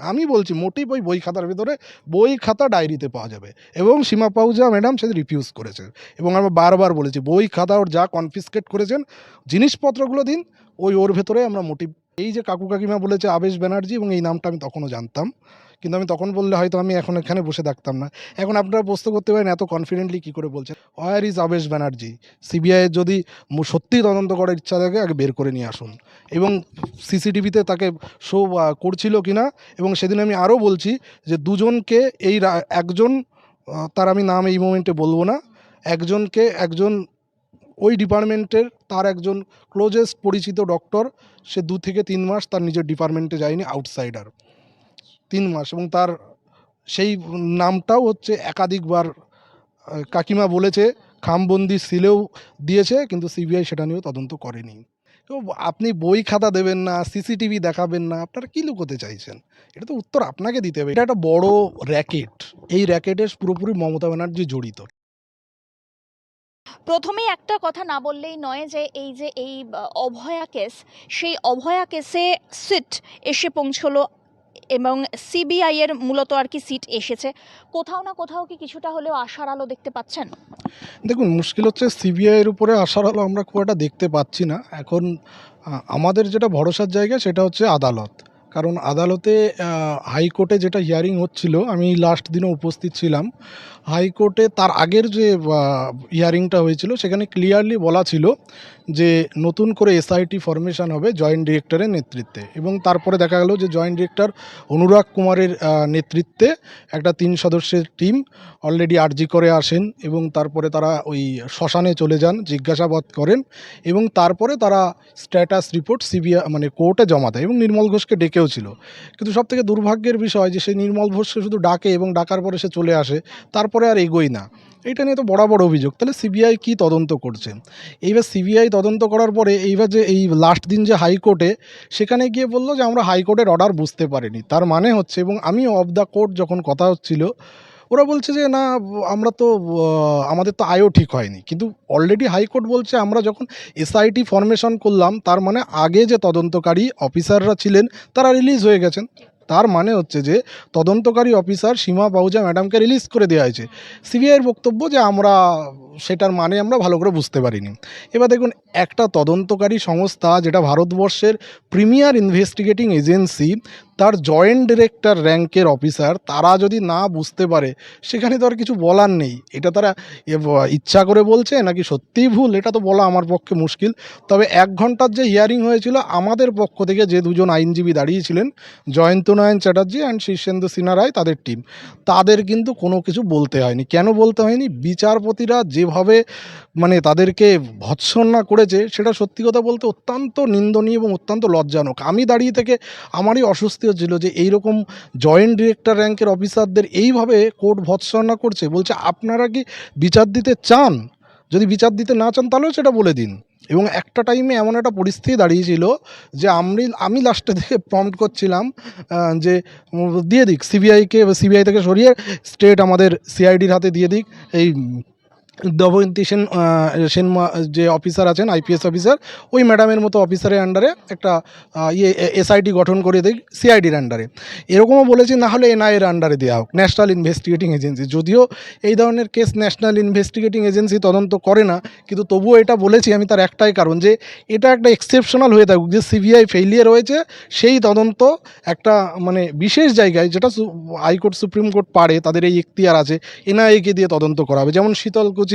আমি বলছি মোটিভ ওই বই খাতার ভিতরে বই খাতা ডায়েরিতে পাওয়া যাবে এবং সীমা পাহুজা ম্যাডাম সেটা রিফিউজ করেছে এবং আমরা বারবার বলেছি বই খাতা ওর যা কনফিসকেট করেছেন জিনিসপত্রগুলো দিন ওর ভেতরে আমরা মোটিভ। এই যে কাকু কাকিমা বলেছে আবেশ ব্যানার্জি এবং এই নামটা আমি তখনও জানতাম, কিন্তু আমি তখন বললে হয়তো আমি এখন এখানে বসে থাকতাম না। এখন আপনারা প্রশ্ন করতে পারেন এত কনফিডেন্টলি কী করে বলছেন। ওয়ার ইজ আবেশ ব্যানার্জি? সিবিআইয়ের যদি সত্যিই তদন্ত করার ইচ্ছা থাকে আগে বের করে নিয়ে আসুন এবং সিসিটিভিতে তাকে শো করছিল কি না। এবং সেদিন আমি আরও বলছি যে দুজনকে একজন তার আমি নাম এই মোমেন্টে বলবো না, একজন ওই ডিপার্টমেন্টের তার একজন ক্লোজেস্ট পরিচিত ডক্টর, সে 2 থেকে 3 মাস তার নিজের ডিপার্টমেন্টে যায়নি, আউটসাইডার 3 মাস, এবং তার সেই নামটাও হচ্ছে একাধিকবার কাকিমা বলেছে খামবন্দি সিলেও দিয়েছে, কিন্তু সিবিআই সেটা নিয়েও তদন্ত করেনি। তো আপনি বই খাতা দেবেন না, সিসিটিভি দেখাবেন না, আপনারা কী লুকোতে চাইছেন? এটা তো উত্তর আপনাকে দিতে হবে। এটা একটা বড় র্যাকেট, এই র্যাকেটের পুরোপুরি মমতা ব্যানার্জি জড়িত। প্রথমেই একটা কথা না বললেই নয় যে এই অভয়া কেস, সেই অভয়া কেসে সিট এসে পৌঁছলো এবং সিবিআই এর মূলত আর কি সিট এসেছে। কোথাও না কোথাও কি কিছুটা হলেও আশার আলো দেখতে পাচ্ছেন? দেখুন, মুশকিল হচ্ছে সিবিআইয়ের উপরে আশার আলো আমরা খুব একটা দেখতে পাচ্ছি না এখন। আমাদের যেটা ভরসার জায়গা সেটা হচ্ছে আদালত। কারণ আদালতে হাইকোর্টে যেটা হিয়ারিং হচ্ছিল, আমি লাস্ট দিনও উপস্থিত ছিলাম। হাইকোর্টে তার আগের যে হিয়ারিংটা হয়েছিল সেখানে ক্লিয়ারলি বলা ছিল যে নতুন করে এসআইটি ফরমেশন হবে জয়েন্ট ডিরেক্টরের নেতৃত্বে, এবং তারপরে দেখা গেল যে জয়েন্ট ডিরেক্টর অনুরাগ কুমারের নেতৃত্বে একটা 3 সদস্যের টিম অলরেডি আরজি করে আসেন এবং তারপরে তারা ওই শ্মশানে চলে যান, জিজ্ঞাসাবাদ করেন এবং তারপরে তারা স্ট্যাটাস রিপোর্ট সিবিআই মানে কোর্টে জমা দেয় এবং নির্মল ঘোষকে ডেকেও ছিল। কিন্তু সবথেকে দুর্ভাগ্যের বিষয় যে সেই নির্মল ঘোষকে শুধু ডাকে এবং ডাকার পরে সে চলে আসে, তারপরে আর এগোয় না। এটা নিয়ে তো বড় অভিযোগ। তাহলে সিবিআই কি তদন্ত করছে? এইবার সিবিআই তদন্ত করার পরে এইবার যে এই লাস্ট দিন যে হাইকোর্টে, সেখানে গিয়ে বলল যে আমরা হাইকোর্টের অর্ডার বুঝতে পারিনি। তার মানে হচ্ছে, এবং আমি অফ দ্য কোর্ট যখন কথা হচ্ছিল, ওরা বলছে যে না, আমরা তো আমাদের তো আয়ও ঠিক হয়নি। কিন্তু অলরেডি হাইকোর্ট বলছে আমরা যখন এসআইটি ফরমেশন করলাম তার মানে আগে যে তদন্তকারী অফিসাররা ছিলেন তারা রিলিজ হয়ে গেছেন। তার মানে হচ্ছে যে তদন্তকারী অফিসার সীমা পাহুজা ম্যাডামকে রিলিজ করে দেওয়া হয়েছে। সিবিআইয়ের বক্তব্য যে আমরা সেটার মানে আমরা ভালো করে বুঝতে পারিনি। এবার দেখুন, একটা তদন্তকারী সংস্থা যেটা ভারতবর্ষের প্রিমিয়ার ইনভেস্টিগেটিং এজেন্সি, তার জয়েন্ট ডিরেক্টর র্যাঙ্কের অফিসার তারা যদি না বুঝতে পারে, সেখানে তো আর কিছু বলার নেই। এটা তারা ইচ্ছা করে বলছে নাকি সত্যিই ভুল, এটা তো বলা আমার পক্ষে মুশকিল। তবে 1 ঘন্টার যে হিয়ারিং হয়েছিল, আমাদের পক্ষ থেকে যে 2 জন আইনজীবী দাঁড়িয়েছিলেন, জয়ন্তনারায়ণ চ্যাটার্জি অ্যান্ড শীর্ষেন্দু সিনহা রায়, তাদের টিম, তাদের কিন্তু কোনো কিছু বলতে হয়নি। কেন বলতে হয়নি? বিচারপতিরা যেভাবে মানে তাদেরকে ভৎসনা করেছে, সেটা সত্যি কথা বলতে অত্যন্ত নিন্দনীয় এবং অত্যন্ত লজ্জাজনক। আমি দাঁড়িয়ে থেকে আমারই অস্বস্তি হচ্ছিল যে এইরকম জয়েন্ট ডিরেক্টর র্যাঙ্কের অফিসারদের এইভাবে কোর্ট ভৎসনা করছে। বলছে আপনারা কি বিচার দিতে চান? যদি বিচার দিতে না চান তাহলেও সেটা বলে দিন। এবং একটা টাইমে এমন একটা পরিস্থিতি দাঁড়িয়েছিল যে আমি লাস্টে থেকে প্রম্পট করছিলাম যে দিয়ে দিক সিবিআইকে, সিবিআই থেকে সরিয়ে স্টেট আমাদের সিআইডির হাতে দিয়ে দিক। এই দময়ন্তী সেন যে অফিসার আছেন, আইপিএস অফিসার, ওই ম্যাডামের মতো অফিসারের আন্ডারে একটা এসআইটি গঠন করে দিই সিআইডির আন্ডারে। এরকমও বলেছি না হলে এনআইএর আন্ডারে দেওয়া হোক, ন্যাশনাল ইনভেস্টিগেটিং এজেন্সি। যদিও এই ধরনের কেস ন্যাশনাল ইনভেস্টিগেটিং এজেন্সি তদন্ত করে না, কিন্তু তবুও এটা বলেছি আমি তার একটাই কারণ যে এটা একটা এক্সেপশনাল হয়ে থাকুক, যে সিবিআই ফেইলিয়ার হয়েছে সেই তদন্ত একটা মানে বিশেষ জায়গায়, যেটা হাইকোর্ট সুপ্রিম কোর্ট পারে, তাদের এই এখতিয়ার আছে, এনআইএকে দিয়ে তদন্ত করা হবে। যেমন শীতলকুচির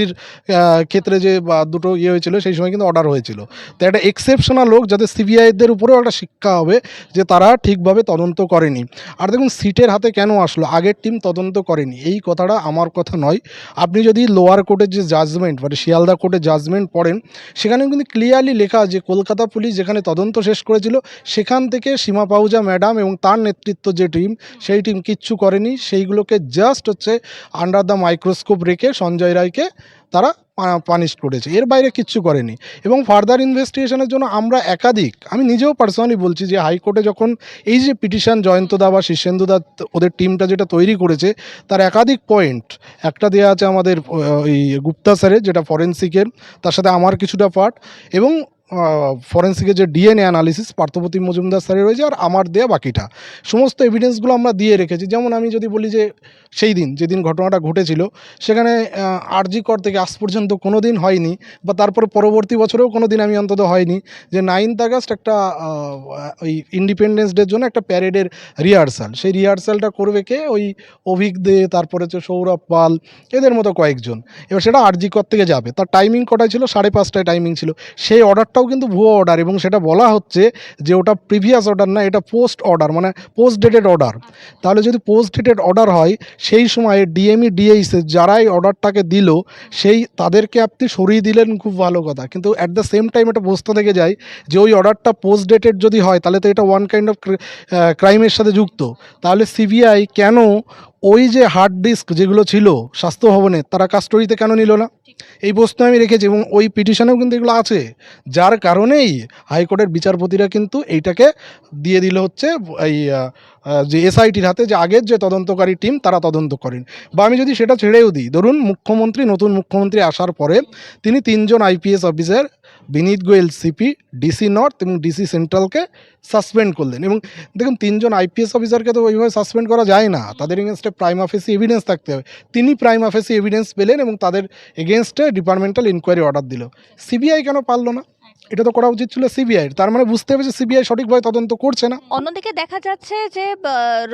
ক্ষেত্রে যে 2টো হয়েছিল, সেই সময় কিন্তু অর্ডার হয়েছিল। তো একটা এক্সেপশনাল লোক, যাতে সিবিআইদের উপরেও একটা শিক্ষা হবে যে তারা ঠিকভাবে তদন্ত করেনি। আর দেখুন, সিটের হাতে কেন আসলো? আগের টিম তদন্ত করেনি, এই কথাটা আমার কথা নয়। আপনি যদি লোয়ার কোর্টের যে জাজমেন্ট মানে শিয়ালদা কোর্টের জাজমেন্ট পড়েন, সেখানে কিন্তু ক্লিয়ারলি লেখা যে কলকাতা পুলিশ যেখানে তদন্ত শেষ করেছিল, সেখান থেকে সীমা পাহুজা ম্যাডাম এবং তার নেতৃত্ব যে টিম, সেই টিম কিচ্ছু করেনি। সেইগুলোকে জাস্ট হচ্ছে আন্ডার দ্য মাইক্রোস্কোপ রেখে সঞ্জয় রায়কে তারা পানিশ করেছে, এর বাইরে কিচ্ছু করেনি। এবং ফার্দার ইনভেস্টিগেশনের জন্য আমরা আমি নিজেও পার্সোনালি বলছি যে হাইকোর্টে যখন এই যে পিটিশন জয়ন্তদা বা শীর্ষেন্দুদা ওদের টিমটা যেটা তৈরি করেছে, তার একাধিক পয়েন্ট, একটা দেওয়া আছে আমাদের ওই গুপ্তা স্যারের যেটা ফরেন্সিকের, তার সাথে আমার কিছুটা পার্ট, এবং ফরেন্সিকের যে ডিএনএ অ্যানালিসিস পার্থপ্রতিম মজুমদার স্যারের রয়েছে, আর আমার দেয়া বাকিটা সমস্ত এভিডেন্সগুলো আমরা দিয়ে রেখেছি। যেমন আমি যদি বলি যে সেই দিন যেদিন ঘটনাটা ঘটেছিল সেখানে আরজি কর থেকে আজ পর্যন্ত কোনো দিন হয়নি, বা তারপরে পরবর্তী বছরেও কোনো দিন আমি অন্তত হয়নি যে 9th আগস্ট একটা ওই ইন্ডিপেন্ডেন্স ডের জন্য একটা প্যারেডের রিহার্সাল, সেই রিহার্সালটা করবে কে? ওই অভিক দে, তারপরে হচ্ছে সৌরভ পাল, এদের মতো কয়েকজন। এবার সেটা আরজি কর থেকে যাবে, তার টাইমিং কটায় ছিল? 5:30টায় টাইমিং ছিল। সেই অর্ডারটাও কিন্তু ভুয়ো অর্ডার, এবং সেটা বলা হচ্ছে যে ওটা প্রিভিয়াস অর্ডার না, এটা পোস্ট অর্ডার, মানে পোস্ট ডেটেড অর্ডার। তাহলে যদি পোস্ট ডেটেড অর্ডার হয়, সেই সময়ে ডিএমই ডিএইসে যারাই অর্ডারটাকে দিল সেই তাদেরকে আপনি সরিয়ে দিলেন, খুব ভালো কথা, কিন্তু অ্যাট দ্য সেম টাইম এটা প্রশ্ন থেকে যায় যে ওই অর্ডারটা পোস্ট ডেটেড যদি হয় তাহলে তো এটা ওয়ান কাইন্ড অফ ক্রাইমের সাথে যুক্ত। তাহলে সিবিআই কেন ওই যে হার্ড ডিস্ক যেগুলো ছিল স্বাস্থ্য ভবনে তারা কাস্টডিতে কেন নিল না? এই প্রশ্ন আমি রেখেছি, এবং ওই পিটিশনেও কিন্তু এগুলো আছে, যার কারণেই হাইকোর্টের বিচারপতিরা কিন্তু এইটাকে দিয়ে দিল হচ্ছে এই যে এসআইটির হাতে, যে আগের যে তদন্তকারী টিম তারা তদন্ত করেন। বা আমি যদি সেটা ছেড়েও দিই, ধরুন নতুন মুখ্যমন্ত্রী আসার পরে তিনি 3জন আইপিএস অফিসার, বিনীত গোয়েল সিপি, ডিসি নর্থ এবং ডিসি সেন্ট্রালকে সাসপেন্ড করলেন। এবং দেখুন, 3জন আইপিএস অফিসারকে তো ওইভাবে সাসপেন্ড করা যায় না, তাদের এগেনস্টে প্রাইমা ফেসি এভিডেন্স থাকতে হবে। তিনি প্রাইমা ফেসি এভিডেন্স পেলেন এবং তাদের এগেনস্টে ডিপার্টমেন্টাল ইনকোয়ারি অর্ডার দিল। সিবিআই কেন পারল না? এটা তো করা উচিত ছিল সিবিআইয়ের। তার মানে বুঝতে হবে যে সিবিআই সঠিকভাবে তদন্ত করছে না। অন্যদিকে দেখা যাচ্ছে যে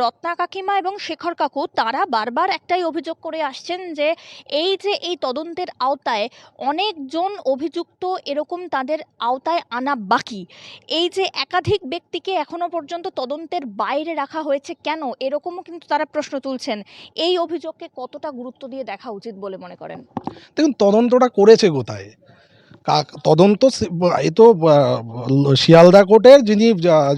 রত্না কাকিমা এবং শেখর কাকু তারা বারবার একটাই অভিযোগ করে আসছেন যে এই তদন্তের আওতায় অনেকজন অভিযুক্ত এরকম তাদের আওতায় আনা বাকি। এই যে একাধিক ব্যক্তিকে এখনো পর্যন্ত তদন্তের বাইরে রাখা হয়েছে কেন, এরকমও কিন্তু তারা প্রশ্ন তুলছেন। এই অভিযোগকে কতটা গুরুত্ব দিয়ে দেখা উচিত বলে মনে করেন? দেখুন, তদন্তটা করেছে কোথায়? তদন্ত এ তো শিয়ালদা কোর্টের যিনি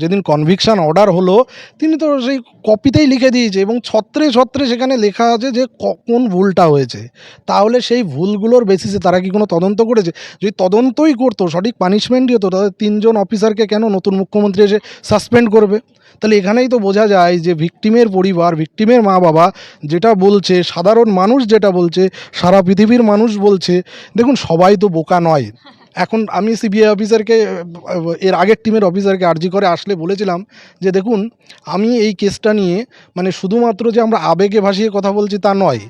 যেদিন কনভিকশন অর্ডার হলো তিনি তো সেই কপিতেই লিখে দিয়েছে, এবং ছত্রে ছত্রে সেখানে লেখা আছে যে কোন ভুলটা হয়েছে। তাহলে সেই ভুলগুলোর বেসিসে তারা কি কোনো তদন্ত করেছে? যদি তদন্তই করতো, সঠিক পানিশমেন্টই হতো, তাদের 3জন অফিসারকে কেন নতুন মুখ্যমন্ত্রী এসে সাসপেন্ড করবে? তাহলে এখানেই তো বোঝা যায় যে ভিকটিমের পরিবার, ভিকটিমের মা বাবা যেটা বলছে, সাধারণ মানুষ যেটা বলছে, সারা পৃথিবীর মানুষ বলছে, দেখুন সবাই তো বোকা নয়। এখন আমি সিবিআই অফিসারকে, এর আগের টিমের অফিসারকে আরজি করে আসলে বলেছিলাম যে দেখুন, আমি এই কেসটা নিয়ে মানে শুধুমাত্র যে আমরা আবেগে ভাসিয়ে কথা বলছি তা নয়।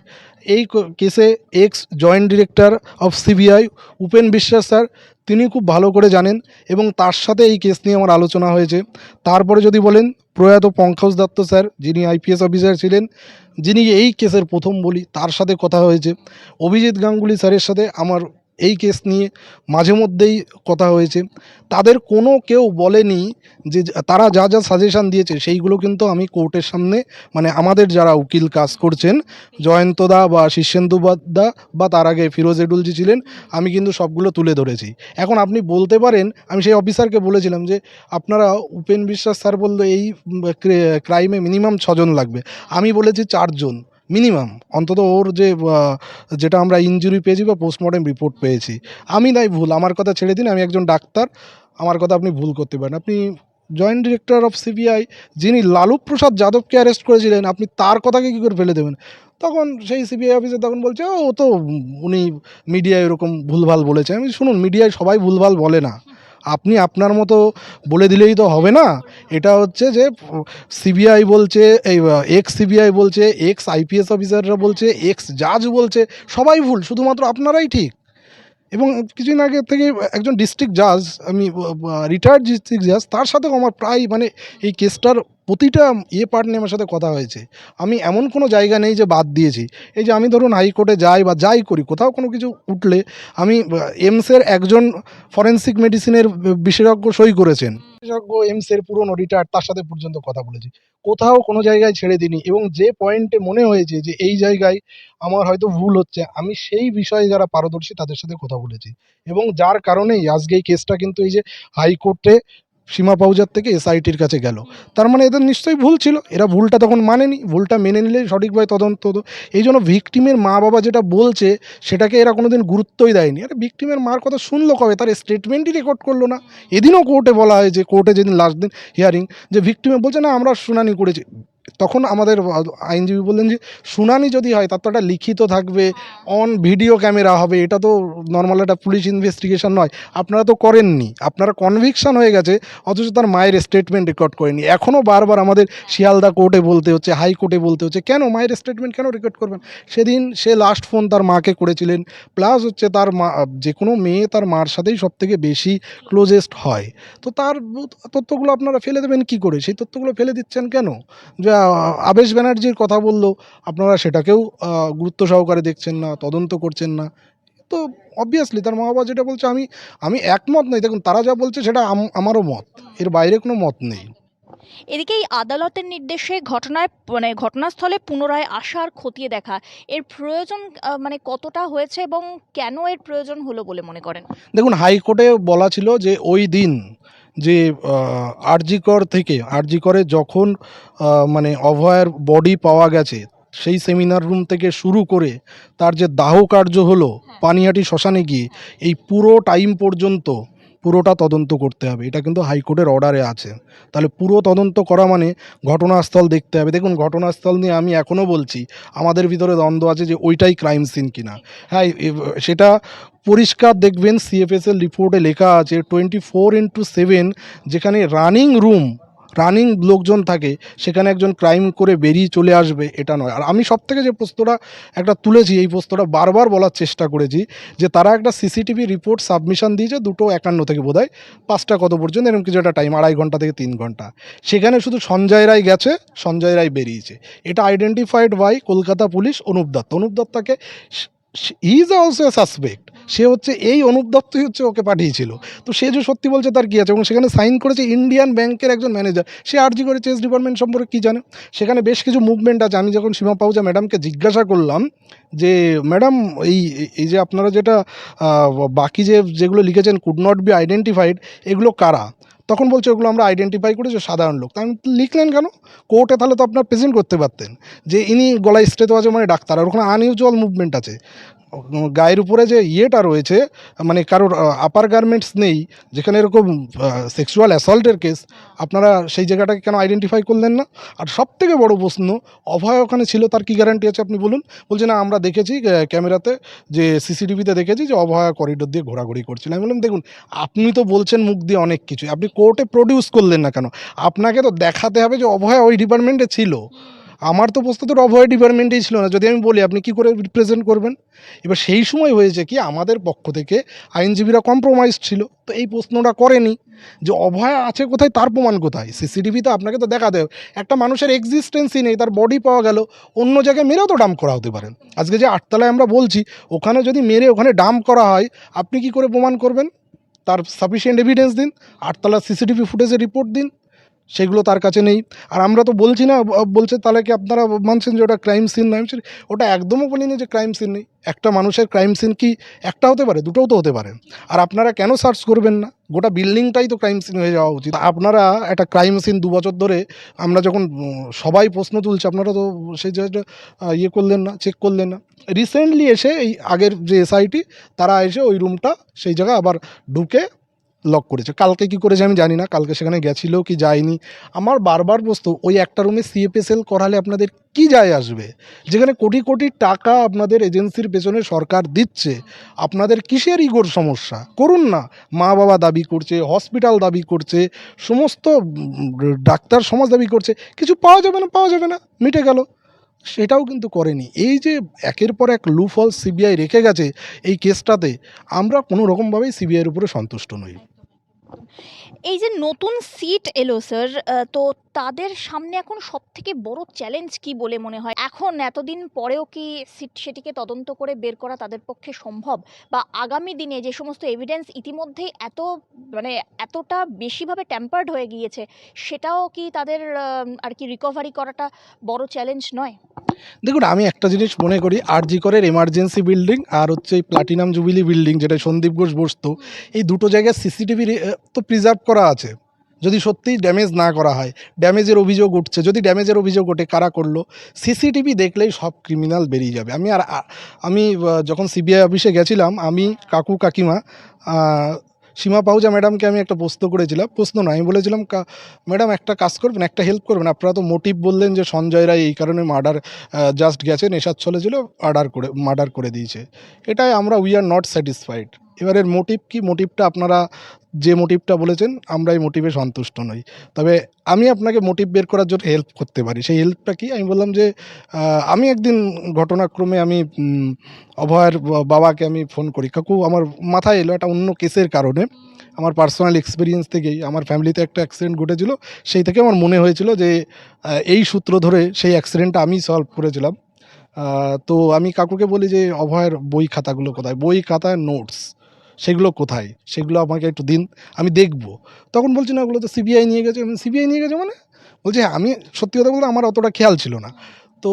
এই কেসে x joint director of CBI Upen বিশ্বাস স্যার, তিনি খুব ভালো করে জানেন, এবং তার সাথে এই কেস নিয়ে আমার আলোচনা হয়েছে। তারপরে যদি বলেন প্রয়াত পঙ্কজ দত্ত স্যার, যিনি আইপিএস অফিসার ছিলেন, যিনি এই কেসের প্রথম বলি, তার সাথে কথা হয়েছে। অভিজিৎ গাঙ্গুলি স্যারের সাথে আমার এই কেস নিয়ে মাঝে মধ্যেই কথা হয়েছে। তাদের কোনো কেউ বলেনি যে তারা যা যা সাজেশান দিয়েছে সেইগুলো কিন্তু আমি কোর্টের সামনে, মানে আমাদের যারা উকিল কাজ করছেন, জয়ন্তদা বা শীর্ষেন্দু দা বা তার আগে ফিরোজ এডুলজি ছিলেন, আমি কিন্তু সবগুলো তুলে ধরেছি। এখন আপনি বলতে পারেন, আমি সেই অফিসারকে বলেছিলাম যে আপনারা, উপেন বিশ্বাস স্যার বললো এই ক্রাইমে মিনিমাম 6জন লাগবে, আমি বলেছি 4জন মিনিমাম, অন্তত ওর যে যেটা আমরা ইনজুরি পেয়েছি বা পোস্টমর্টেম রিপোর্ট পেয়েছি। আমি নাই ভুল, আমার কথা ছেড়ে দিন, আমি একজন ডাক্তার, আমার কথা আপনি ভুল করতে পারেন। আপনি জয়েন্ট ডিরেক্টর অফ সিবিআই যিনি লালু প্রসাদ যাদবকে অ্যারেস্ট করেছিলেন, আপনি তার কথাকে কী করে ফেলে দেবেন? তখন সেই সিবিআই অফিসার তখন বলছে ও তো উনি মিডিয়ায় এরকম ভুলভাল বলেছে। আমি শুনুন, মিডিয়ায় সবাই ভুলভাল বলে না, আপনি আপনার মতো বলে দিলেই তো হবে না। এটা হচ্ছে যে সিবিআই বলছে, এই এক্স সিবিআই বলছে, এক্স আইপিএস অফিসাররা বলছে, এক্স জাজ বলছে, সবাই ভুল, শুধুমাত্র আপনারাই ঠিক। এবং কিছুদিন আগে থেকে একজন ডিস্ট্রিক্ট জাজ, আমি রিটায়ার্ড ডিস্ট্রিক্ট জাজ, তার সাথেও আমার প্রায় মানে এই কেসটার প্রতিটা পার্ট নিয়ে আমার সাথে কথা হয়েছে। আমি এমন কোনো জায়গা নেই যে বাদ দিয়েছি। এই যে আমি ধরুন হাইকোর্টে যাই বা যাই করি, কোথাও কোনো কিছু উঠলে আমি এমসের একজন ফরেন্সিক মেডিসিনের বিশেষজ্ঞ সই করেছেন, বিশেষজ্ঞ এমসের পুরনো রিটায়ার্ড, তার সাথে পর্যন্ত কথা বলেছি। কোথাও কোনো জায়গায় ছেড়ে দিইনি, এবং যে পয়েন্টে মনে হয়েছে যে এই জায়গায় আমার হয়তো ভুল হচ্ছে, আমি সেই বিষয়ে যারা পারদর্শী তাদের সাথে কথা বলেছি, এবং যার কারণেই আজকে এই কেসটা কিন্তু এই যে হাইকোর্টে সীমা পাউজার থেকে এসআইটির কাছে গেল। তার মানে এদের নিশ্চয়ই ভুল ছিল, এরা ভুলটা তখন মানেনি, ভুলটা মেনে নিলেই সঠিকভাবে তদন্ত হতো। এই জন্য ভিকটিমের মা বাবা যেটা বলছে সেটাকে এরা কোনোদিন গুরুত্বই দেয়নি। আরে ভিকটিমের মার কথা শুনলো কবে? তার স্টেটমেন্টই রেকর্ড করলো না। এদিনও কোর্টে বলা হয়, যে কোর্টে যেদিন লাস্ট দিন হিয়ারিং, যে ভিকটিমে বলছে না আমরা শুনানি করেছি। তখন আমাদের আইনজীবী বললেন যে শুনানি যদি হয় তার তো একটা লিখিত থাকবে, অন ভিডিও ক্যামেরা হবে, এটা তো নর্মাল একটা পুলিশ ইনভেস্টিগেশন নয়। আপনারা তো করেননি, আপনারা কনভিকশন হয়ে গেছে, অথচ তার মায়ের স্টেটমেন্ট রেকর্ড করেনি। এখনও বারবার আমাদের শিয়ালদা কোর্টে বলতে হচ্ছে, হাইকোর্টে বলতে হচ্ছে, কেন মায়ের স্টেটমেন্ট কেন রেকর্ড করবেন? সেদিন সে লাস্ট ফোন তার মাকে করেছিলেন, প্লাস হচ্ছে তার মা, যে কোনো মেয়ে তার মার সাথেই সব থেকে বেশি ক্লোজেস্ট হয়। তো তার তথ্যগুলো আপনারা ফেলে দেবেন কি করে? সেই তথ্যগুলো ফেলে দিচ্ছেন কেন? যা আবেশ ব্যানার্জির কথা বললো, আপনারা সেটাকেও গুরুত্ব সহকারে দেখছেন না, তদন্ত করছেন না। তো অবভিয়াসলি তার মা বাবা যেটা বলছে, আমি আমি একমত নই। দেখুন, তারা যা বলছে সেটা আমারও মত, এর বাইরে কোনো মত নেই। এদিকে এই আদালতের নির্দেশে ঘটনাস্থলে পুনরায় আসার খতিয়ে দেখা, এর প্রয়োজন মানে কতটা হয়েছে এবং কেন এর প্রয়োজন হলো বলে মনে করেন? দেখুন, হাইকোর্টে বলা ছিল যে ওই দিন যে আরজিকর থেকে, আরজিকরে যখন মানে অভয়ার বডি পাওয়া গেছে, সেই সেমিনার রুম থেকে শুরু করে তার যে দাহ কার্য হলো পানিহাটি শ্মশানে গিয়ে, এই পুরো টাইম পর্যন্ত পুরোটা তদন্ত করতে হবে। এটা কিন্তু হাইকোর্টের অর্ডারে আছে। তাহলে পুরো তদন্ত করা মানে ঘটনাস্থল দেখতে হবে। দেখুন, ঘটনাস্থল নিয়ে আমি এখনও বলছি আমাদের ভিতরে দ্বন্দ্ব আছে যে ওইটাই ক্রাইম সিন কিনা। হ্যাঁ, সেটা পরিষ্কার দেখবেন, সিএফএসএল রিপোর্টে লেখা আছে 24/7 যেখানে রানিং লোকজন থাকে, সেখানে একজন ক্রাইম করে বেরিয়ে চলে আসবে এটা নয়। আর আমি সবথেকে যে প্রশ্নটা একটা তুলেছি, এই প্রশ্নটা বারবার বলার চেষ্টা করেছি, যে তারা একটা সিসিটিভি রিপোর্ট সাবমিশন দিয়েছে 2:51 থেকে বোধহয় 5টা কত পর্যন্ত, এরকম কিছু একটা টাইম, 2.5 ঘন্টা থেকে 3 ঘন্টা। সেখানে শুধু সঞ্জয় রায় গেছে, সঞ্জয় রায় বেরিয়েছে। এটা identified by Kolkata police Anup Dutta. Anup দত্তাকে, he is also a suspect. সে হচ্ছে, এই অনুপ দত্তই হচ্ছে ওকে পাঠিয়েছিল। তো সে যে সত্যি বলছে তার কী আছে? এবং সেখানে সাইন করেছে ইন্ডিয়ান ব্যাংকের একজন ম্যানেজার। সে আরজি করে চেস ডিপার্টমেন্ট সম্পর্কে কী জানে? সেখানে বেশ কিছু মুভমেন্ট আছে। আমি যখন সীমা পাহুজা ম্যাডামকে জিজ্ঞাসা করলাম যে ম্যাডাম, এই এই যে আপনারা যেটা বাকি যেগুলো লিখেছেন কুড নট বি আইডেন্টিফাইড, এগুলো কারা? তখন বলছে ওগুলো আমরা আইডেন্টিফাই করেছি সাধারণ লোক। তাই লিখলেন কেন কোর্টে? তাহলে তো আপনার প্রেজেন্ট করতে পারতেন যে ইনি গলায় স্ট্রেথ আছে মানে ডাক্তার। আর ওখানে আনইউজুয়াল মুভমেন্ট আছে, গায়ের উপরে যে ইয়েটা রয়েছে, মানে কারোর আপার গার্মেন্টস নেই, যেখানে এরকম সেক্সুয়াল অ্যাসল্টের কেস, আপনারা সেই জায়গাটাকে কেন আইডেন্টিফাই করলেন না? আর সবথেকে বড় প্রশ্ন, অভয় ওখানে ছিল, তার কি গ্যারান্টি আছে আপনি বলুন? বলছে না, আমরা দেখেছি ক্যামেরাতে, যে সিসিটিভিতে দেখেছি যে অভয়া করিডোর দিয়ে ঘোরাঘুরি করছিল। আমি বললাম দেখুন, আপনি তো বলছেন মুখ দিয়ে অনেক কিছু, আপনি কোর্টে প্রডিউস করলেন না কেন? আপনাকে তো দেখাতে হবে যে অভয়া ওই ডিপার্টমেন্টে ছিল। আমার তো প্রশ্ন তো অভয় ডিপার্টমেন্টেই ছিল না। যদি আমি বলি, আপনি কি করে রিপ্রেজেন্ট করবেন? এবার সেই সময় হয়েছে কি, আমাদের পক্ষ থেকে আইনজীবীরা কম্প্রোমাইজ ছিল, তো এই প্রশ্নটা করেনি যে অভয় আছে কোথায়, তার প্রমাণ কোথায়? সিসিটিভিতে আপনাকে তো দেখাতে হবে। একটা মানুষের এক্সিস্টেন্সই নেই, তার বডি পাওয়া গেল, অন্য জায়গায় মেরেও তো ডাম্প করা হতে পারে। আজকে যে আটতলায় আমরা বলছি, ওখানে যদি মেরে ওখানে ডাম্প করা হয়, আপনি কি করে প্রমাণ করবেন? তার সাফিসিয়েন্ট এভিডেন্স দিন, আটতলার সিসিটিভি ফুটেজের রিপোর্ট দিন। সেগুলো তার কাছে নেই। আর আমরা তো বলছি না, বলছে তাহলে কি আপনারা মানছেন যে ওটা ক্রাইম সিন নয়? ওটা একদমও বলিনি যে ক্রাইম সিন নেই। একটা মানুষের ক্রাইম সিন কি একটা হতে পারে? দুটোও তো হতে পারে। আর আপনারা কেন সার্চ করবেন না? গোটা বিল্ডিংটাই তো ক্রাইম সিন হয়ে যাওয়া উচিত। আপনারা একটা ক্রাইম সিন 2 বছর ধরে, আমরা যখন সবাই প্রশ্ন তুলছে, আপনারা তো সেই জায়গাটা ইয়ে করলেন না, চেক করলেন না। রিসেন্টলি এসে এই আগের যে এসআইটি, তারা এসে ওই রুমটা সেই জায়গায় আবার ঢুকে লক করেছে। কালকে কি করেছে আমি জানি না, কালকে সেখানে গেছিল কি যায়নি। আমার বারবার প্রশ্ন, ওই একটা রুমে সিএফএসএল করালে আপনাদের কি যায় আসবে? যেখানে কোটি কোটি টাকা আপনাদের এজেন্সির পেছনে সরকার দিচ্ছে, আপনাদের কিসের ইগোর সমস্যা? করুন না। মা বাবা দাবি করছে, হসপিটাল দাবি করছে, সমস্ত ডাক্তার সমাজ দাবি করছে, কিছু পাওয়া যাবে না, পাওয়া যাবে না, মিটে গেল। সেটাও কিন্তু করেনি। এই যে একের পর এক লুফল সিবিআই রেখে গেছে এই কেসটাতে, আমরা কোনো রকমভাবেই সিবিআইয়ের উপরে সন্তুষ্ট নই। এই যে নতুন সিট এলো স্যার, তো তাদের সামনে এখন সবথেকে বড় চ্যালেঞ্জ কি বলে মনে হয়? এখন এতদিন পরেও কি সেটিকে তদন্ত করে বের করা তাদের পক্ষে সম্ভব? বা আগামী দিনে যে সমস্ত এভিডেন্স ইতিমধ্যেই মানে এতটা বেশিভাবে ট্যাম্পার্ড হয়ে গিয়েছে, সেটাও কি তাদের আর কি রিকভারি করাটা বড় চ্যালেঞ্জ নয়? দেখুন, আমি একটা জিনিস মনে করি, আরজি করের এমার্জেন্সি বিল্ডিং আর হচ্ছে এই প্লাটিনাম জুবিলি বিল্ডিং, যেটা সন্দীপ ঘোষ বসতো, এই দুটো জায়গায় সিসিটিভি তো প্রিজার্ভ করা আছে। যদি সত্যিই ড্যামেজ না করা হয়, ড্যামেজের অভিযোগ উঠছে, যদি ড্যামেজের অভিযোগ ওঠে কারা করলো, সিসিটিভি দেখলেই সব ক্রিমিনাল বেরিয়ে যাবে। আমি যখন সিবিআই অফিসে গেছিলাম, আমি কাকু কাকিমা সীমা পাহুজা ম্যাডামকে আমি একটা প্রশ্ন নয়, আমি বলেছিলাম ম্যাডাম একটা কাজ করবেন, একটা হেল্প করবেন, আপনারা তো মোটিভ বললেন যে সঞ্জয় রায় এই কারণে জাস্ট গেছে নেশার ছলে ছিল, মার্ডার করে দিয়েছে। এটাই আমরা উই আর নট স্যাটিসফাইড। এবারের মোটিভ কি, মোটিভটা আপনারা যে মোটিভটা বলেছেন আমরা এই মোটিভে সন্তুষ্ট নই। তবে আমি আপনাকে মোটিভ বের করার জন্য হেল্প করতে পারি। সেই হেল্পটা কি, আমি বললাম যে আমি একদিন ঘটনাক্রমে আমি অভয়ের বাবাকে আমি ফোন করি, কাকু আমার মাথায় এলো একটা অন্য কেসের কারণে, আমার পার্সোনাল এক্সপিরিয়েন্স থেকেই, আমার ফ্যামিলিতে একটা অ্যাক্সিডেন্ট ঘটেছিল, সেই থেকে আমার মনে হয়েছিল যে এই সূত্র ধরে সেই অ্যাক্সিডেন্টটা আমি সলভ করেছিলাম। তো আমি কাকুকে বলি যে অভয়ের বই খাতাগুলো কোথায়, বই খাতায় নোটস সেগুলো কোথায়, সেগুলো আমাকে একটু দিন, আমি দেখব। তখন বলছি না, ওগুলো তো সিবিআই নিয়ে গেছে। সিবিআই নিয়ে গেছে মানে? বলছে হ্যাঁ। আমি সত্যি কথা বলতে আমার অতটা খেয়াল ছিল না। তো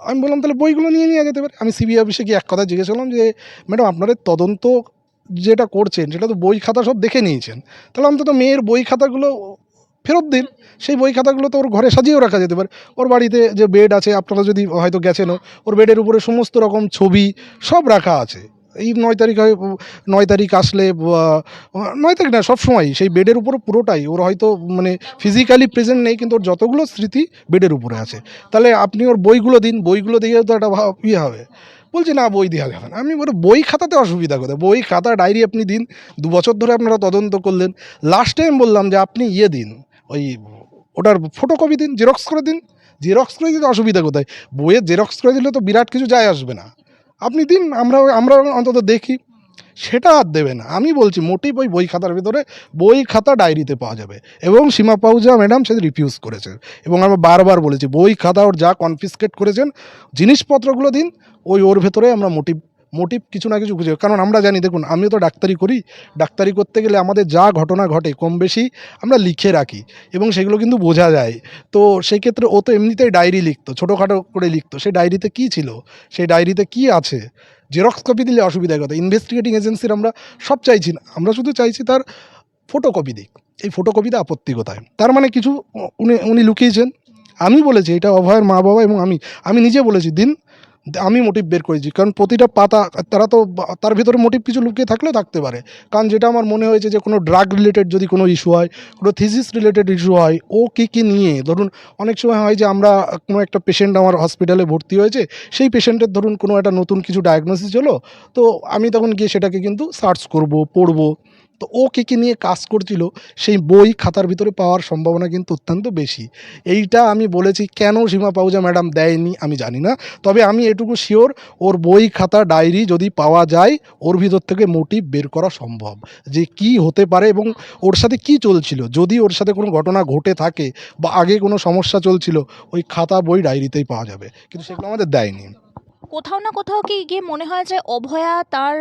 আমি বললাম তাহলে বইগুলো নিয়ে যেতে পারে। আমি সিবিআই অফিসে গিয়ে এক কথা জিজ্ঞেস করলাম যে ম্যাডাম আপনাদের তদন্ত যেটা করছেন সেটা তো বই খাতা সব দেখে নিয়েছেন, তাহলে অন্তত মেয়ের বই খাতাগুলো ফেরত দিন। সেই বই খাতাগুলো তো ওর ঘরে সাজিয়েও রাখা যেতে পারে। ওর বাড়িতে যে বেড আছে, আপনারা যদি হয়তো গেছেনও, ওর বেডের উপরে সমস্ত রকম ছবি সব রাখা আছে। এই 9 তারিখ হয়, 9 তারিখ আসলে 9 তারিখ না, সবসময় সেই বেডের উপরে পুরোটাই ওর হয়তো মানে ফিজিক্যালি প্রেজেন্ট নেই, কিন্তু ওর যতগুলো স্মৃতি বেডের উপরে আছে। তাহলে আপনি ওর বইগুলো দিন, বইগুলো দিয়ে তো একটা ইয়ে হবে। বলছে না বই দেওয়া যাবে না। আমি বলি বই খাতাতে অসুবিধা কোথায়, বই খাতা ডায়েরি আপনি দিন, 2 বছর ধরে আপনারা তদন্ত করলেন। লাস্ট টাইম বললাম যে আপনি ইয়ে দিন, ওই ওটার ফটোকপি দিন, জেরক্স করে দিন। জেরক্স করে দিতে অসুবিধা কোথায়, বইয়ের জেরক্স করে দিলে তো বিরাট কিছু যায় আসবে না। আপনি দিন, আমরা অন্তত দেখি। সেটা আর দেবে না। আমি বলছি মোটিভ ওই বই খাতার ভিতরে, বই খাতা ডায়েরিতে পাওয়া যাবে। এবং সীমা পাহুজা ম্যাডাম সে রিফিউজ করেছে। এবং আমরা বারবার বলেছি বই খাতা ওর যা কনফিসকেট করেছেন জিনিসপত্রগুলো দিন, ওর ভেতরে আমরা মোটিভ মোটিভ কিছু না কিছু খুঁজে, কারণ আমরা জানি, দেখুন আমিও তো ডাক্তারি করি, ডাক্তারি করতে গেলে আমাদের যা ঘটনা ঘটে কম বেশি আমরা লিখে রাখি এবং সেগুলো কিন্তু বোঝা যায়। তো সেই ক্ষেত্রে ও তো এমনিতেই ডায়েরি লিখতো, ছোটোখাটো করে লিখতো, সেই ডায়েরিতে কী ছিল, সেই ডায়েরিতে কী আছে, জেরক্স কপি দিলে অসুবিধার কথা। ইনভেস্টিগেটিং এজেন্সির আমরা সব চাইছি না, আমরা শুধু চাইছি তার ফটোকপি দিক। এই ফটোকপিতে আপত্তি কোথায়? তার মানে কিছু উনি উনি লুকিয়েছেন। আমি বলেছি এটা অভয়ের মা বাবা এবং আমি নিজে বলেছি দিন। আমি মোটিভ বের করেছি, কারণ প্রতিটা পাতা তারা তো তার ভিতরে মোটিভ কিছু লুকিয়ে থাকলেও থাকতে পারে। কারণ যেটা আমার মনে হয়েছে যে কোনো ড্রাগ রিলেটেড যদি কোনো ইস্যু হয়, কোনো থিসিস রিলেটেড ইস্যু হয়, ও কী নিয়ে, ধরুন অনেক সময় হয় যে আমরা কোনো একটা পেশেন্ট আমার হসপিটালে ভর্তি হয়েছে, সেই পেশেন্টের ধরুন কোনো একটা নতুন কিছু ডায়াগনোসিস হলো, তো আমি তখন গিয়ে সেটাকে কিন্তু সার্চ করব, পড়ব। তো ও কী নিয়ে কাজ করছিল সেই বই খাতার ভিতরে পাওয়ার সম্ভাবনা কিন্তু অত্যন্ত বেশি। এইটা আমি বলেছি, কেন সীমা পাহুজা ম্যাডাম দেয়নি আমি জানি না। তবে আমি এটুকু শিওর, ওর বই খাতা ডায়েরি যদি পাওয়া যায়, ওর ভিতর থেকে মোটিভ বের করা সম্ভব যে কি হতে পারে এবং ওর সাথে কি চলছিল। যদি ওর সাথে কোনো ঘটনা ঘটে থাকে বা আগে কোনো সমস্যা চলছিল, ওই খাতা বই ডায়েরিতেই পাওয়া যাবে, কিন্তু সেগুলো আমাদের দেয়নি। কোথাও না কোথাও কি গিয়ে মনে হয় যে অভয়া তার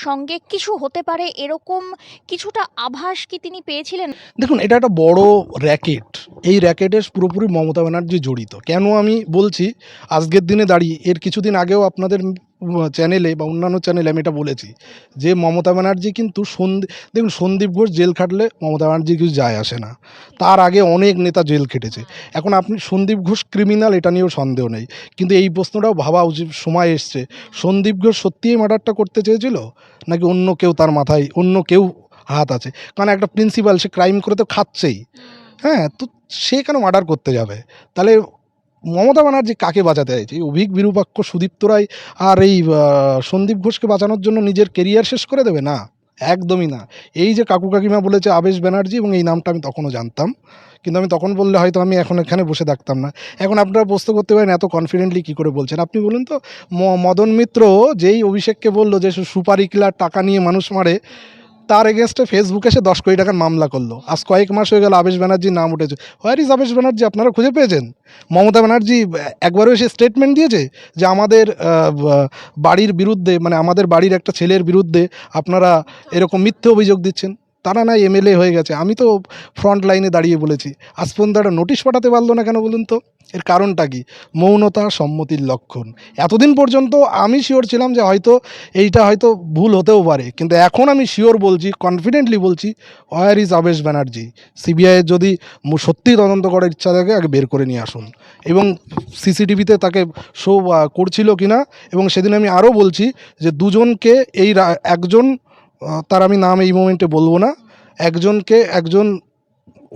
সঙ্গে কিছু হতে পারে, এরকম কিছুটা আভাস কি তিনি পেয়েছিলেন? দেখুন এটা একটা বড় র্যাকেট। এই র্যাকেটের পুরোপুরি মমতা ব্যানার্জি জড়িত। কেন আমি বলছি, আজকের দিনে দাঁড়িয়ে, এর কিছুদিন আগেও আপনাদের চ্যানেলে বা অন্যান্য চ্যানেলে আমি এটা বলেছি যে মমতা ব্যানার্জি কিন্তু দেখুন সন্দীপ ঘোষ জেল খাটলে মমতা ব্যানার্জি কিছু যায় আসে না। তার আগে অনেক নেতা জেল খেটেছে। এখন আপনি সন্দীপ ঘোষ ক্রিমিনাল এটা নিয়েও সন্দেহ নেই, কিন্তু এই প্রশ্নটাও ভাবা উচিত সময় এসছে, সন্দীপ ঘোষ সত্যিই মার্ডারটা করতে চেয়েছিল নাকি অন্য কেউ তার মাথায়, অন্য কেউ হাত আছে? কারণ একটা প্রিন্সিপাল সে ক্রাইম করে তো খাচ্ছেই, হ্যাঁ, তো সে কেন মার্ডার করতে যাবে? তাহলে মমতা ব্যানার্জি কাকে বাঁচাতে চাইছে? এই অভিক বিরূপাক্ষ সুদীপ্ত রায় আর এই সন্দীপ ঘোষকে বাঁচানোর জন্য নিজের কেরিয়ার শেষ করে দেবে? না, একদমই না। এই যে কাকু কাকিমা বলেছে আবেশ ব্যানার্জি, এবং এই নামটা আমি তখনও জানতাম, কিন্তু আমি তখন বললে হয়তো আমি এখন এখানে বসে থাকতাম না। এখন আপনারা প্রশ্ন করতে পারেন এত কনফিডেন্টলি কী করে বলছেন? আপনি বলুন তো, মদন মিত্র যেই অভিষেককে বলল যে সুপারি কিলার টাকা নিয়ে মানুষ মারে, তার এগেনস্টে ফেসবুকে সে 10 কোটি টাকার মামলা করলো। আজ কয়েক মাস হয়ে গেল আবেশ ব্যানার্জির নাম উঠেছে। হোয়ার ইজ আবেশ ব্যানার্জি? আপনারা খুঁজে পেয়েছেন? মমতা ব্যানার্জি একবারও এসে স্টেটমেন্ট দিয়েছে যে আমাদের বাড়ির বিরুদ্ধে, মানে আমাদের বাড়ির একটা ছেলের বিরুদ্ধে আপনারা এরকম মিথ্যে অভিযোগ দিচ্ছেন? তারা না এমএলএ হয়ে গেছে, আমি তো ফ্রন্ট লাইনে দাঁড়িয়ে বলেছি, আজ পর্যন্ত একটা নোটিশ পাঠাতে পারলো না কেন বলুন তো? এর কারণটা কি? মৌনতা সম্মতির লক্ষণ। এতদিন পর্যন্ত আমি শিওর ছিলাম যে হয়তো এইটা হয়তো ভুল হতেও পারে, কিন্তু এখন আমি শিওর বলছি, কনফিডেন্টলি বলছি, হোয়ার ইজ আবেশ ব্যানার্জি? সিবিআইয়ের যদি সত্যিই তদন্ত করার ইচ্ছা থাকে আগে বের করে নিয়ে আসুন, এবং সিসিটিভিতে তাকে শো করছিল কি না। এবং সেদিন আমি আরও বলছি যে দুজনকে একজন তার আমি নাম এই মোমেন্টে বলবো না, একজন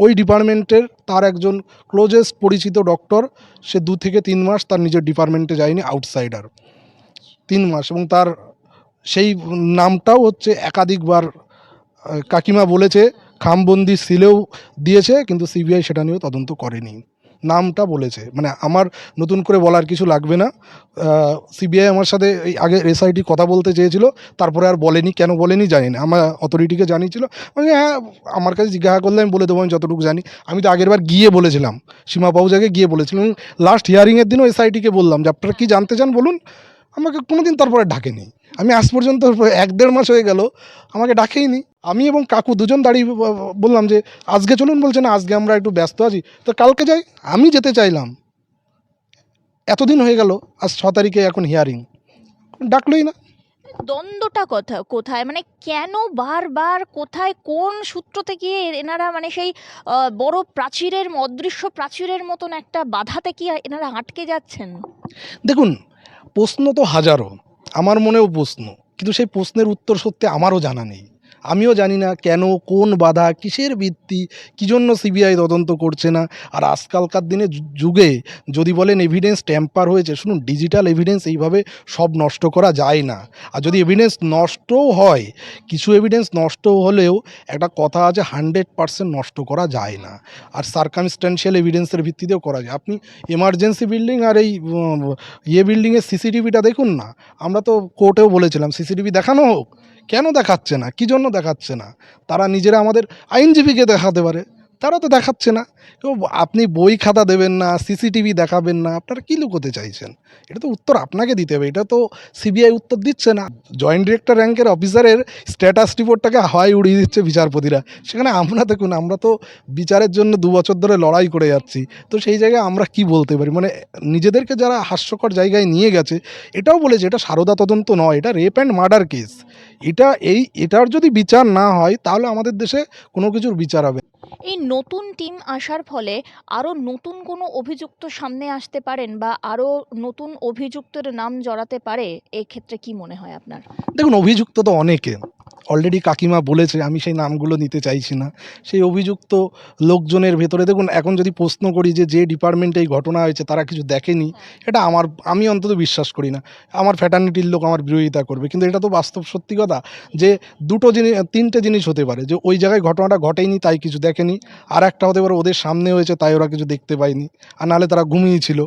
ওই ডিপার্টমেন্টের তার একজন ক্লোজেস্ট পরিচিত ডক্টর, সে 2 থেকে 3 মাস তার নিজের ডিপার্টমেন্টে যায়নি, আউটসাইডার 3 মাস, এবং তার সেই নামটাও হচ্ছে একাধিকবার কাকিমা বলেছে, খামবন্দি সিলেও দিয়েছে, কিন্তু সিবিআই সেটা নিয়েও তদন্ত করেনি। নামটা বলেছে, মানে আমার নতুন করে বলার কিছু লাগবে না। সিবিআই আমার সাথে এই আগে এসআইটি কথা বলতে চেয়েছিল, তারপরে আর বলেনি, কেন বলেনি জানি না। আমার অথরিটিকে জানিয়েছিল, মানে হ্যাঁ আমার কাছে জিজ্ঞাসা করলে আমি বলে দেবো আমি যতটুকু জানি। আমি তো আগের বার গিয়ে বলেছিলাম, সীমা পাউজাকে গিয়ে বলেছিলাম, লাস্ট হিয়ারিংয়ের দিনও এসআইটিকে বললাম যে আপনারা কী জানতে চান বলুন। আমাকে কোনো দিন তারপরে ডাকেনি। আমি আজ পর্যন্ত 1-1.5 মাস হয়ে গেল, আমাকে ডাকেইনি। আমি এবং কাকু দুজন দাঁড়িয়ে বললাম যে আজকে চলুন, বলছে না আজকে আমরা একটু ব্যস্ত আছি, তো কালকে যাই। আমি যেতে চাইলাম, এতদিন হয়ে গেল, আজ 6 তারিখে এখন হিয়ারিং, ডাকলোই না। দ্বন্দ্বটা কোথায়, মানে কেন বারবার কোথায় কোন সূত্র থেকে এনারা, মানে সেই বড় প্রাচীরের অদৃশ্য প্রাচীরের মতন একটা বাধাতে কি এনারা আটকে যাচ্ছেন? দেখুন, প্রশ্ন তো হাজারো, আমার মনেও প্রশ্ন, কিন্তু সেই প্রশ্নের উত্তর সত্যি আমারও জানা নেই। আমিও জানি না কেন, কোন বাধা, কিসের ভিত্তি, কী জন্য সিবিআই তদন্ত করছে না। আর আজকালকার দিনে যুগে যদি বলেন এভিডেন্স ট্যাম্পার হয়েছে, শুনুন, ডিজিটাল এভিডেন্স এইভাবে সব নষ্ট করা যায় না। আর যদি এভিডেন্স নষ্টও হয়, কিছু এভিডেন্স নষ্ট হলেও একটা কথা আছে, 100% নষ্ট করা যায় না। আর সার্কামস্ট্যান্সিয়াল এভিডেন্সের ভিত্তিতেও করা যায়। আপনি এমার্জেন্সি বিল্ডিং আর এই বিল্ডিংয়ের সিসিটিভিটা দেখুন না। আমরা তো কোর্টেও বলেছিলাম সিসিটিভি দেখানো হোক, কেন দেখাচ্ছে না, কী জন্য দেখাচ্ছে না? তারা নিজেরা আমাদের আইনজীবীকে দেখাতে পারে, তারা তো দেখাচ্ছে না। তো আপনি বই খাতা দেবেন না, সিসিটিভি দেখাবেন না, আপনারা কী লুকোতে চাইছেন? এটা তো উত্তর আপনাকে দিতে হবে, এটা তো সিবিআই উত্তর দিচ্ছে না। জয়েন্ট ডিরেক্টর র্যাঙ্কের অফিসারের স্ট্যাটাস রিপোর্টটাকে হাওয়ায় উড়িয়ে দিচ্ছে বিচারপতিরা। সেখানে আমরা দেখুন, আমরা তো বিচারের জন্য 2 বছর ধরে লড়াই করে যাচ্ছি। তো সেই জায়গায় আমরা কি বলতে পারি? মানে নিজেদেরকে যারা হাস্যকর জায়গায় নিয়ে গেছে, এটাও বলেছে এটা সারদা তদন্ত নয়, এটা রেপ অ্যান্ড মার্ডার কেস। এটার যদি বিচার না হয়, তাহলে আমাদের দেশে কোনো কিছুর বিচার হবে না। এই নতুন টিম আসার ফলে আরও নতুন কোনো অভিযুক্ত সামনে আসতে পারেন, বা আরও নতুন অভিযুক্তের নাম জড়াতে পারে, এক্ষেত্রে কি মনে হয় আপনার? দেখুন, অভিযুক্ত তো অনেকে, অলরেডি কাকিমা বলেছে, আমি সেই নামগুলো নিতে চাইছি না। সেই অভিযুক্ত লোকজনের ভেতরে দেখুন, এখন যদি প্রশ্ন করি যে ডিপার্টমেন্টে এই ঘটনা হয়েছে তারা কিছু দেখেনি, এটা আমি অন্তত বিশ্বাস করি না। আমার ফ্র্যাটার্নিটির লোক আমার বিরোধিতা করবে, কিন্তু এটা তো বাস্তব সত্যি কথা যে 3টে জিনিস হতে পারে, যে ওই জায়গায় ঘটনাটা ঘটেনি তাই কিছু দেখেনি, আর একটা হতে পারে ওদের সামনে হয়েছে তাই ওরা কিছু দেখতে পায়নি, আর নাহলে তারা ঘুমিয়েছিল।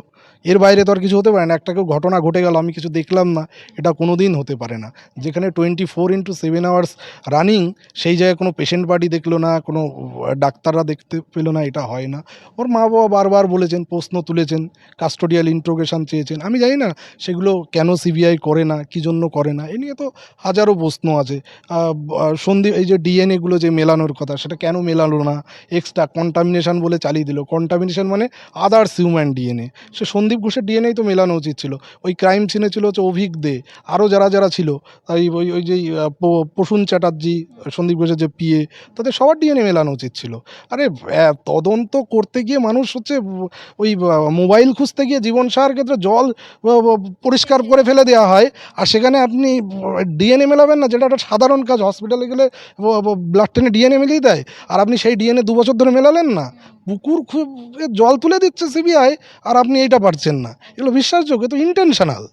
এর বাইরে তো আর কিছু হতে পারে না। একটা কেউ ঘটনা ঘটে গেল, আমি কিছু দেখলাম না, এটা কোনো দিন হতে পারে না। যেখানে 24/7 আওয়ার্স রানিং, সেই জায়গায় কোনো পেশেন্ট পার্টি দেখলো না, কোনো ডাক্তাররা দেখতে পেলো না, এটা হয় না। ওর মা বাবা বারবার বলেছেন, প্রশ্ন তুলেছেন, কাস্টোডিয়াল ইন্ট্রোগেশন চেয়েছেন। আমি জানি না সেগুলো কেন সিবিআই করে না, কী জন্য করে না, এ নিয়ে তো হাজারো প্রশ্ন আছে। সন্দীপ, এই যে ডিএনএগুলো যে মেলানোর কথা, সেটা কেন মেলালো না? এক্সট্রা কন্টামিনেশন বলে চালিয়ে দিল। কন্টামিনেশন মানে আদার্স হিউম্যান ডিএনএ। সে সন্দীপ ঘোষের ডিএনএই তো মেলানো উচিত ছিল। ওই ক্রাইম সিনে ছিল হচ্ছে অভিক দে, আরও যারা ছিল, ওই যে প্রসূন চ্যাটার্জি, সন্দীপ ঘোষের যে পিএ, তাদের সবার ডিএনএ মেলানো উচিত ছিল। আরে তদন্ত করতে গিয়ে মানুষ হচ্ছে ওই মোবাইল খুঁজতে গিয়ে জীবন সাহার ক্ষেত্রে জল পরিষ্কার করে ফেলে দেওয়া হয়, আর সেখানে আপনি ডিএনএ মেলাবেন না, যেটা একটা সাধারণ কাজ। হসপিটালে গেলে ব্লাড টেনে ডিএনএ মিলিয়ে দেয়, আর আপনি সেই ডিএনএ 2 বছর ধরে মেলালেন না। পুকুর জল তুলে দিচ্ছে সিবিআই, আর আপনি এইটা পারছেন না। এগুলো বিশ্বাসযোগ্য? তো ইন্টেনশনাল।